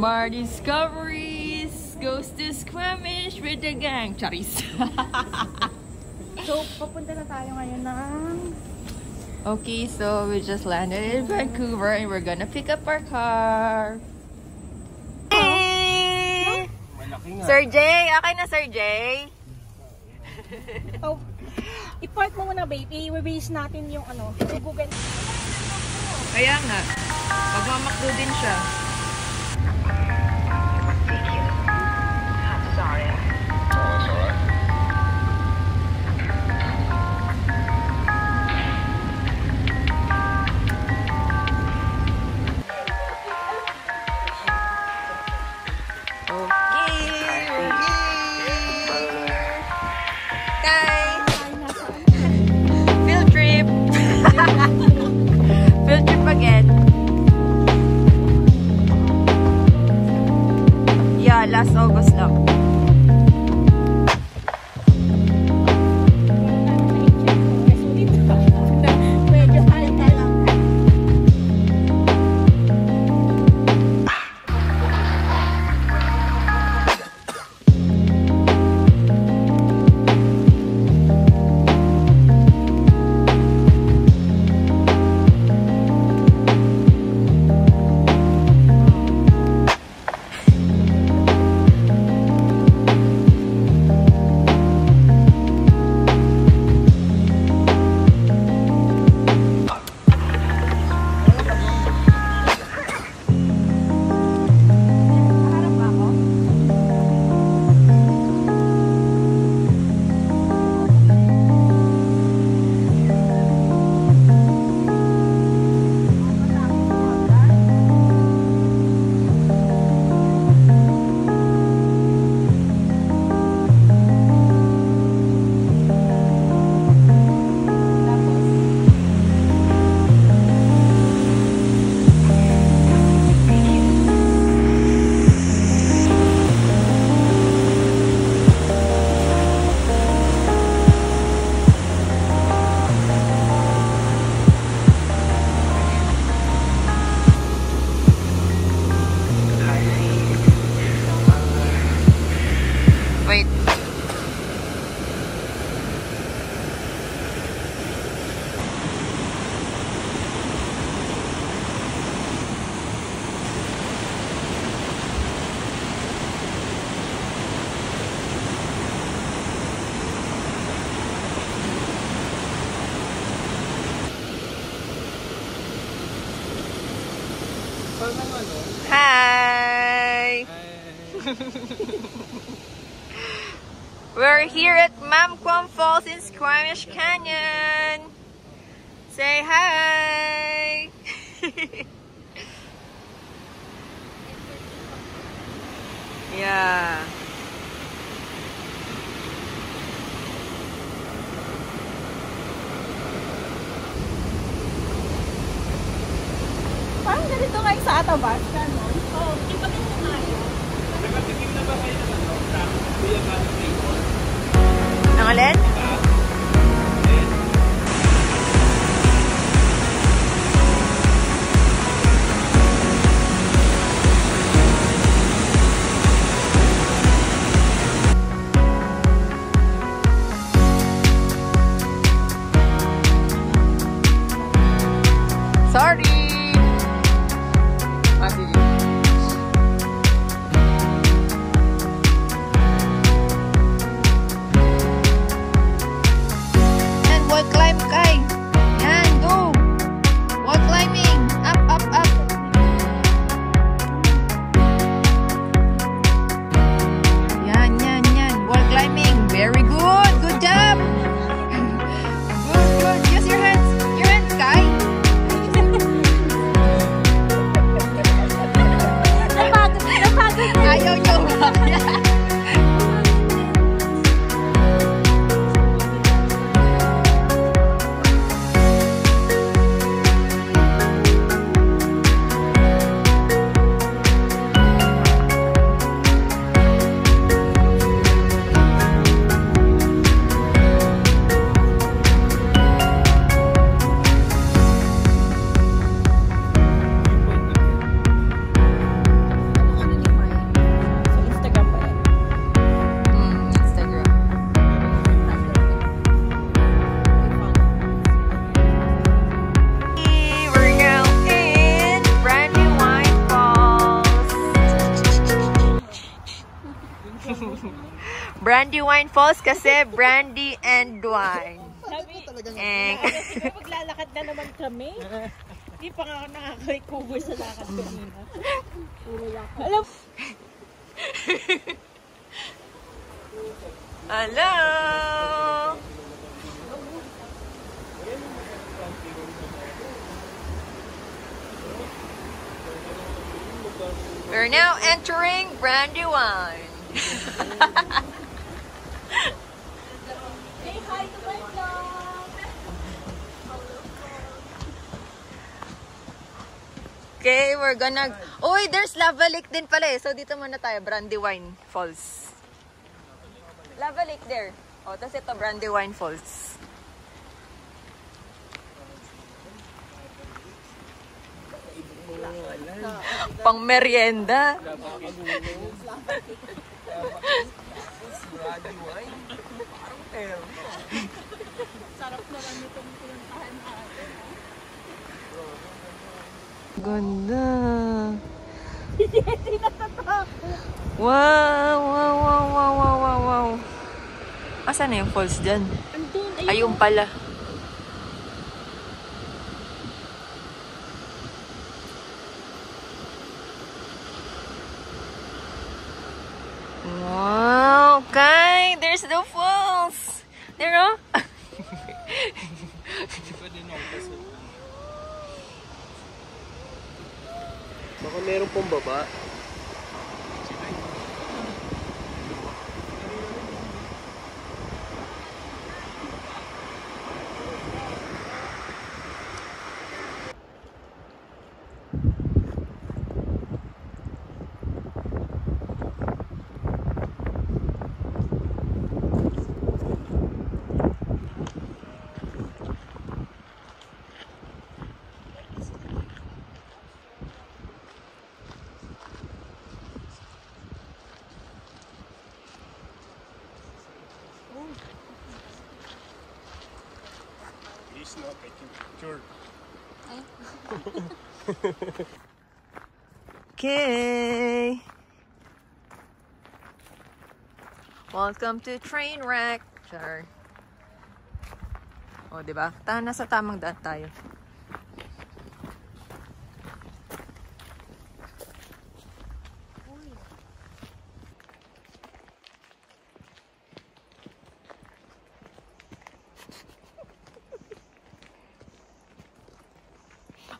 More discoveries goes to Squamish with the gang. Charis. So, papunta na tayo ngayon ng... Okay, so we just landed in Vancouver and we're gonna pick up our car. Hey! Sir Jay! Okay na, Sir Jay? Oh, i-park mo muna, baby. I-release natin yung ano, Google. Kaya nga. Magmamakdo din siya. Last August lang. Wait. Hi! We're here at Mamquam Falls in Squamish Canyon. Say hi! Yeah. Parang ganito kayo sa Atabas, gano'n? Oo, iba din na tayo. Nagatikim na ba kayo ng ano? Sa Kuya Gano Table? Ang alin? Sorry! Very good. Good job. Good, good. Use your hands. Your hands, Kai. Napagod. Ayaw nyo ba? Brandywine Falls kasi brandy and wine. Maglalakad na naman kami. Hindi pa nga ako nakaka-recover sa lakad kanina. Puro lakad. Alam. Hello! We're now entering Brandywine. Say hi to my vlog! Okay, we're gonna... Uy, there's Lava Lake din pala eh. So, dito muna tayo, Brandywine Falls. Lava Lake there. O, tapos ito, Brandywine Falls. Pang merienda. Sarap naman itong pinuntahan natin. Ganda. Wow, wow, wow, wow, wow, wow, wow. Asan na yung falls dyan? Andun, Ayun pala. Wow, Kai, there's the falls. There, oh. Baka meron pong baba. He's not taking picture. Okay. Welcome to Trainwreck. Sure. O, diba? Nasa tamang daan tayo.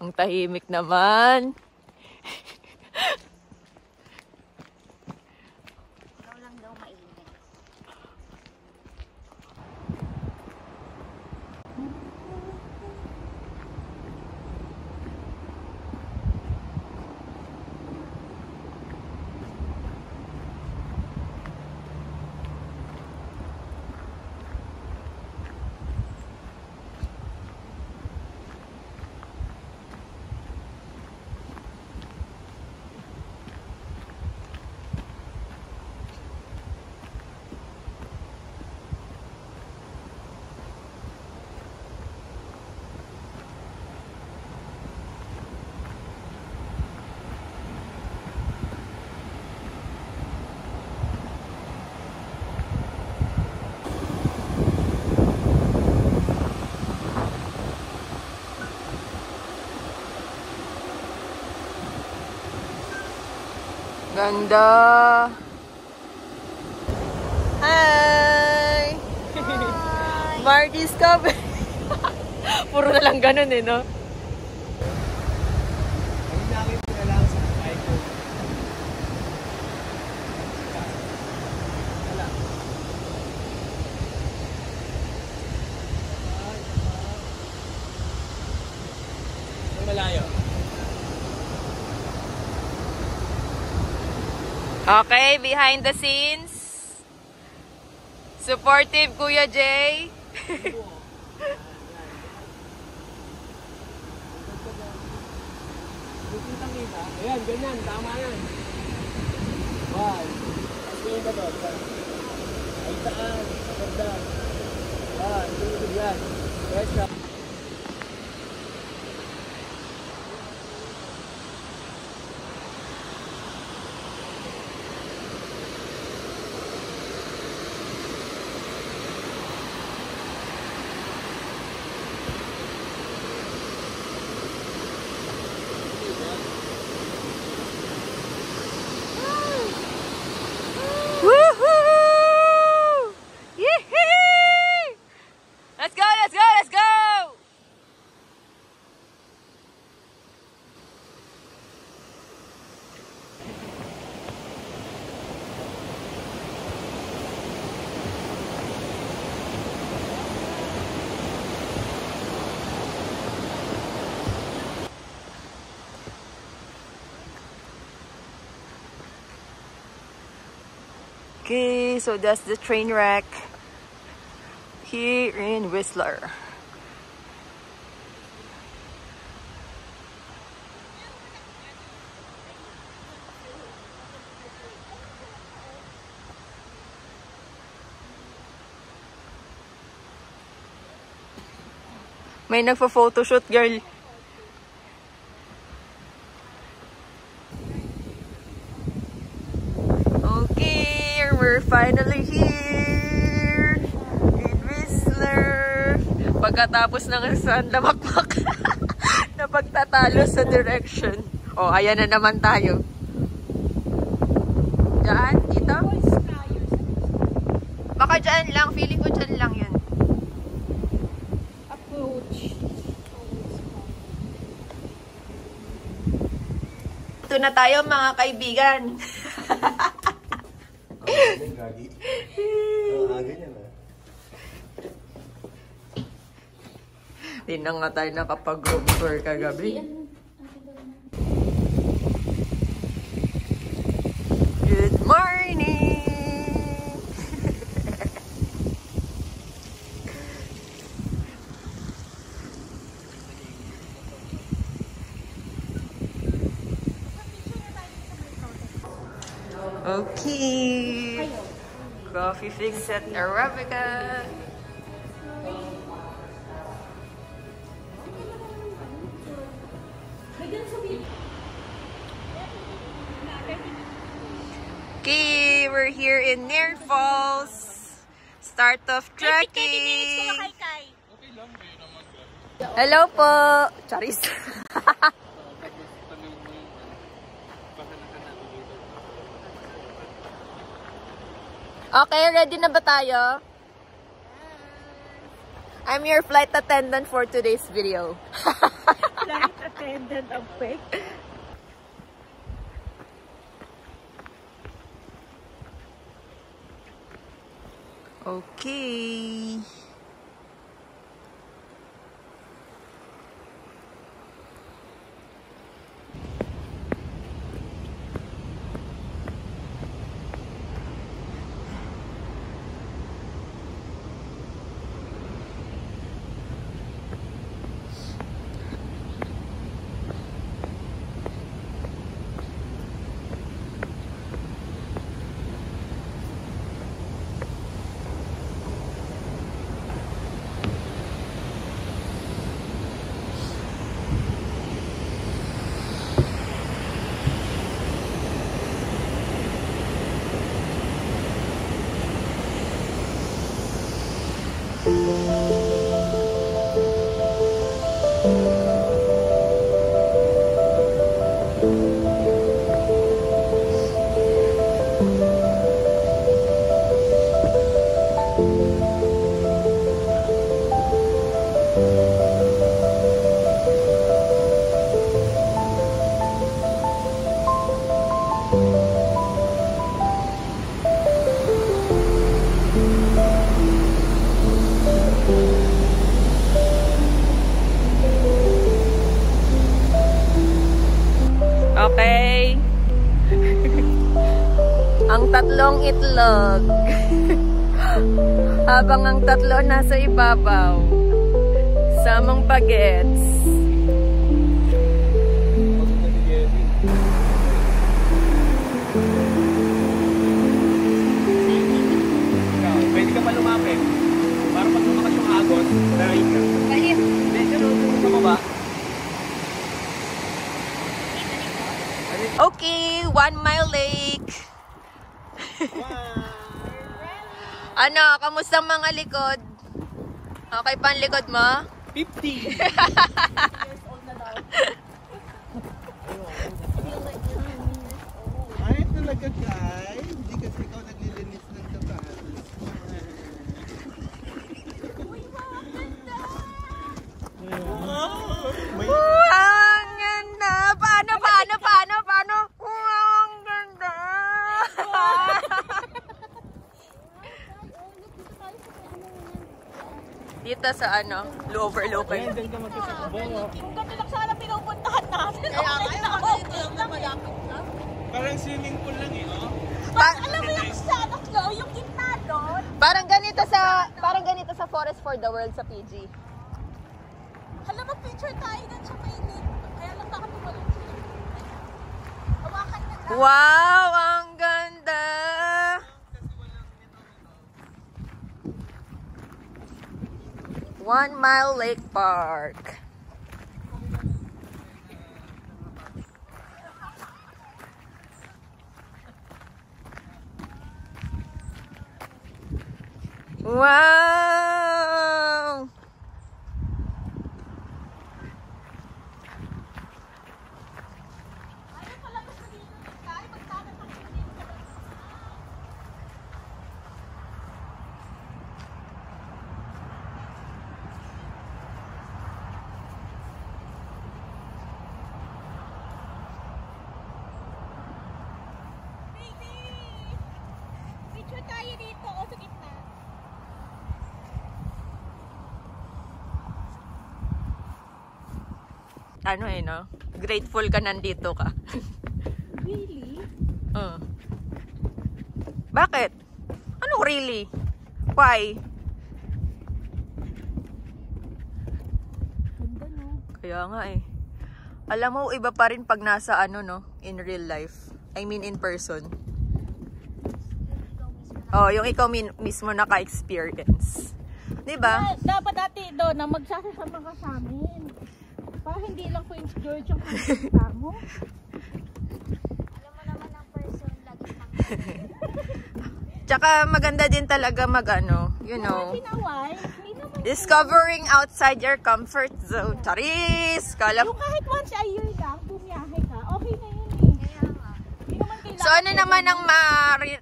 Ang tahimik naman. Ikaw lang daw mainit. Ganda. Hi. Marty's Coffee. Puro na lang ganun eh, no? Ang nakit na lang sa iPhone. Wala. Ang malayo. Okay, behind the scenes. Supportive Kuya Jay. Ayan, ganyan. Tama yan. One. Tingin ka doon. Ay, saan? Ganda. One, two, yan. Yes, up. Woohoo! Yee-hee! Let's go, let's go, let's go! Okay, so that's the train wreck here in Whistler. May nagpo-photoshoot, girl. Okay, we're finally here in Whistler. Pagkatapos ng isang damakmak na pagtatalo sa direction. Oh, ayan na naman tayo. Diyan? Dito? Baka dyan lang. Feeling ko dyan lang yun. Approach. Ito na tayo mga kaibigan. Gagi. Ganyan na. Di na nga tayo nakapag-group tour kagabi. Good morning! Okay. Coffee fix at Arabica. Okay, we're here in Nairn Falls. Start of trekking. Hello po. Charis. Okay, ready na ba tayo? I'm your flight attendant for today's video. Flight attendant ang peg. Okay. itlog. Habang ang tatlo nasa ibabaw. Samang bagets. Pwede ka pa lumapit. Para pag lumakas yung agos, narain ka. Balit. Hindi, ganun. Sa baba. Okay, 1 Mile Lake. Ano, kamusta mga likod? Okay pa ang likod mo? 50! Ay, talaga Kai? Hindi kasi ikaw naglilinis ng sapatos. Ang ganda! Paano? Ang ganda! Dito sa ano, overlook. Ayan, dyan ka magkasakbo. Kung ganito lang sana pinupuntahan natin. Kaya kaya dito lang na malapit lang. Parang swimming pool lang eh, oh. Alam mo yung Santa Claus, yung gitna doon? Parang ganito sa Forest for the World sa PG. Alam mo, picture tayo doon sa mainit. Kaya lang baka tumalong siya. Hawakan na lang. Wow! Ang ganda! One Mile Lake Park. Wow! Picture tayo dito o sa gitna. Ano no? Grateful ka nandito ka. Really? Bakit? Ano really? Why? Ganda no? Kaya nga eh. Alam mo, iba pa rin pag nasa ano no, in real life. I mean in person. Oh, yung ikaw mismo naka-experience. 'Di ba? Dapat dati doon na magsasasama ka sa amin. Para hindi lang Prince George yung pupunta mo. Alam mo naman ang person lagi pang Tsaka maganda din talaga mag-ano, you know, Sinaway, hindi naman. discovering outside your comfort zone. Charis! Kala Yung kahit once a year lang, bumiyahe ka, okay na yun eh. kaya nga. Hindi naman kailangan. So ano naman ang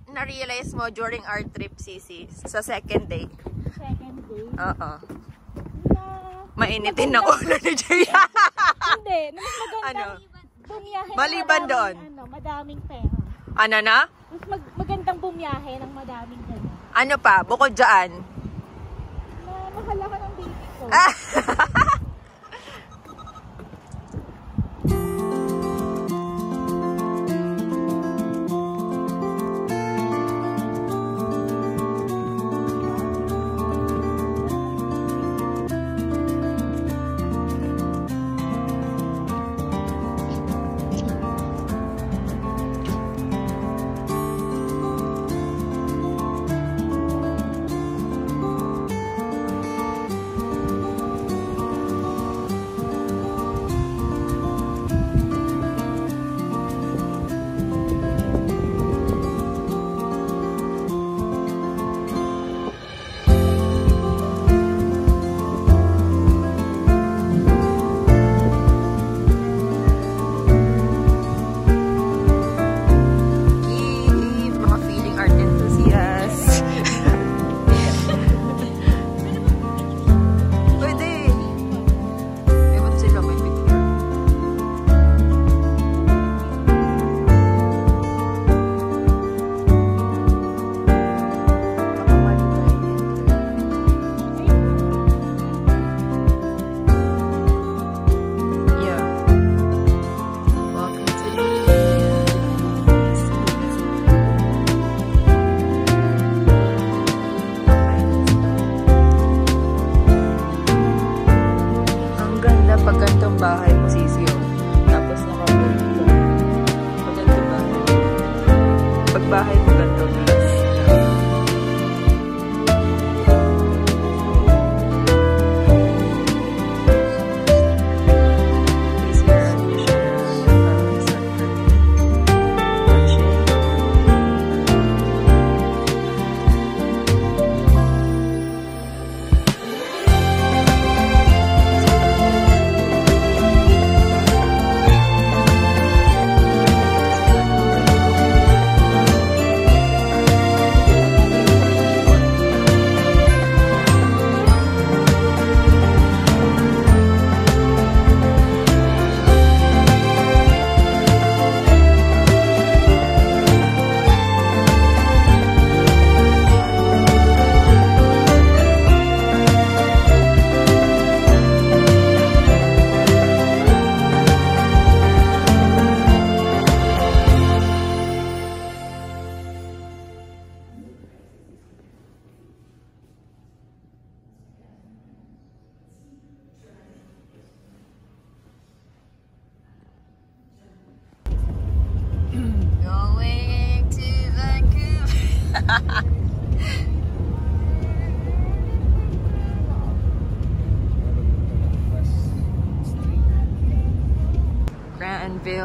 na-realize mo during our trip, Sisi? Sa second day? Second day. Oo. Na, Mainitin ng ulo ni Jay. hindi, na mas maganda Ano? bumiyahe Maliban ng doon? Ano, madaming pera. Ano na? Mas magandang bumiyahe ng madaming gano'n. Ano pa? Bukod dyan? Na mahala ka ng baby ko.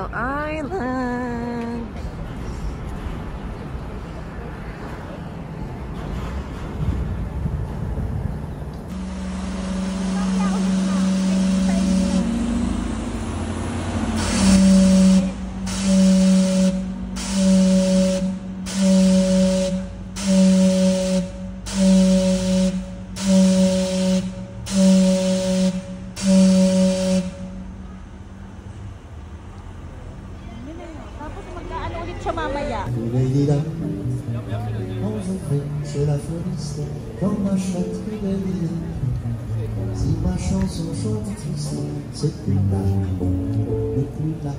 Crystal Island. Tapos magkaano ulit siya mamaya. C'est la foreste dans ma chatte rebelle. Si ma chanson chante triste, c'est plus là, n'est plus là.